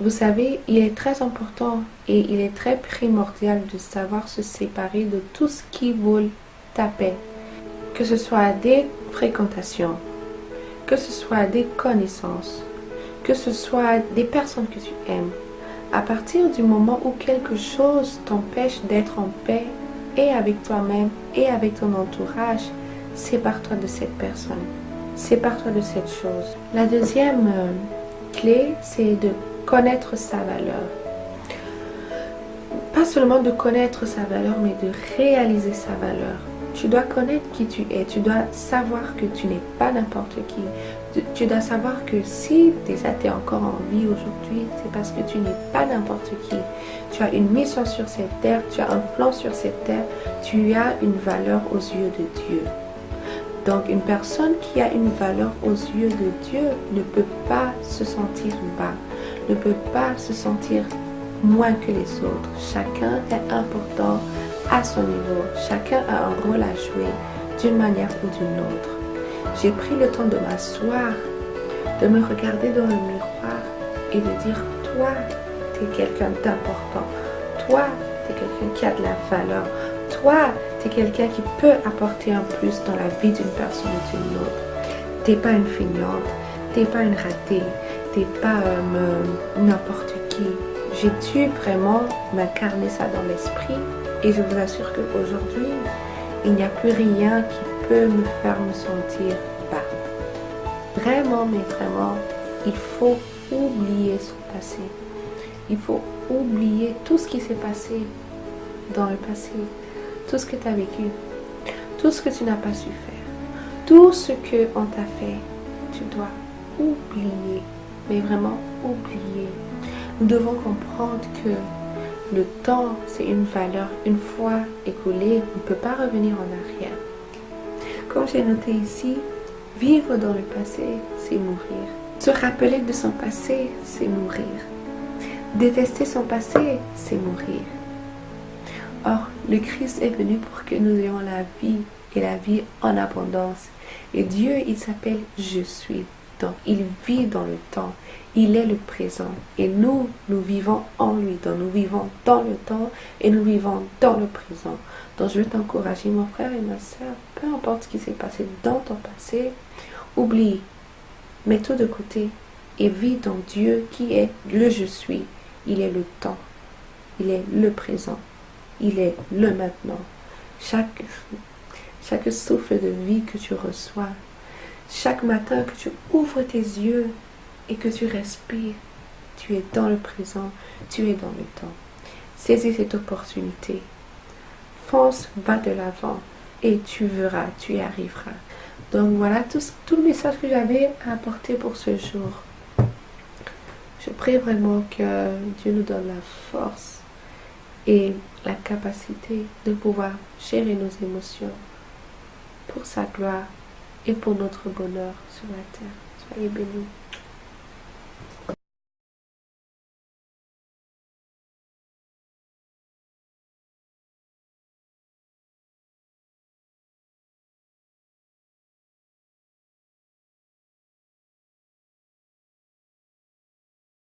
Vous savez, il est très important et il est très primordial de savoir se séparer de tout ce qui vole ta paix. Que ce soit des fréquentations, que ce soit des connaissances, que ce soit des personnes que tu aimes. À partir du moment où quelque chose t'empêche d'être en paix et avec toi-même et avec ton entourage, sépare-toi de cette personne. Sépare-toi de cette chose. La deuxième clé, c'est de connaître sa valeur. Pas seulement de connaître sa valeur, mais de réaliser sa valeur. Tu dois connaître qui tu es. Tu dois savoir que tu n'es pas n'importe qui. Tu dois savoir que si déjà tu es encore en vie aujourd'hui, c'est parce que tu n'es pas n'importe qui. Tu as une mission sur cette terre, tu as un plan sur cette terre, tu as une valeur aux yeux de Dieu. Donc une personne qui a une valeur aux yeux de Dieu ne peut pas se sentir bas, ne peut pas se sentir moins que les autres. Chacun est important à son niveau. Chacun a un rôle à jouer d'une manière ou d'une autre. J'ai pris le temps de m'asseoir, de me regarder dans le miroir et de dire, toi, tu es quelqu'un d'important. Toi, tu es quelqu'un qui a de la valeur. Toi, tu es quelqu'un qui peut apporter un plus dans la vie d'une personne ou d'une autre. Tu n'es pas une feignante, tu n'es pas une ratée, tu n'es pas n'importe qui. J'ai dû vraiment m'incarner ça dans l'esprit et je vous assure qu'aujourd'hui, il n'y a plus rien qui peut me faire me sentir bas. Vraiment, mais vraiment, il faut oublier son passé. Il faut oublier tout ce qui s'est passé dans le passé, tout ce que tu as vécu, tout ce que tu n'as pas su faire, tout ce qu'on t'a fait, tu dois oublier, mais vraiment oublier. Nous devons comprendre que le temps, c'est une valeur. Une fois écoulé, on ne peut pas revenir en arrière. Comme j'ai noté ici, vivre dans le passé, c'est mourir. Se rappeler de son passé, c'est mourir. Détester son passé, c'est mourir. Or, le Christ est venu pour que nous ayons la vie et la vie en abondance. Et Dieu, il s'appelle Je suis. Donc, il vit dans le temps. Il est le présent. Et nous, nous vivons en lui. Donc, nous vivons dans le temps et nous vivons dans le présent. Donc, je veux t'encourager, mon frère et ma soeur, peu importe ce qui s'est passé dans ton passé, oublie, mets tout de côté et vis dans Dieu qui est le Je suis. Il est le temps. Il est le présent. Il est le maintenant. Chaque souffle de vie que tu reçois, chaque matin que tu ouvres tes yeux et que tu respires, tu es dans le présent, tu es dans le temps. Saisis cette opportunité. Fonce, va de l'avant et tu verras, tu y arriveras. Donc voilà tout le message que j'avais à apporter pour ce jour. Je prie vraiment que Dieu nous donne la force et la capacité de pouvoir gérer nos émotions pour sa gloire et pour notre bonheur sur la terre. Soyez bénis.